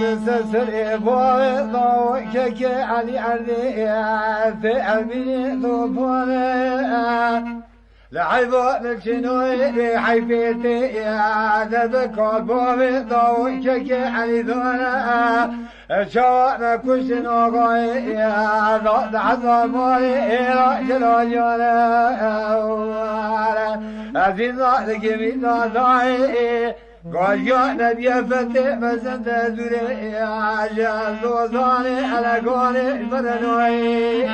مسلسل بوضو كك علي عردي في أمين ضبانه لعيبو للشنوي حيفيتي يا ذبكو بوضو كك علي ذونا شوانا كشنو غوي يا ضد عظمي رجلو جونا عزيز لك من ضاي قال يا نبي فتح مسند ذري يا جاز وصاني على قولي بدنوي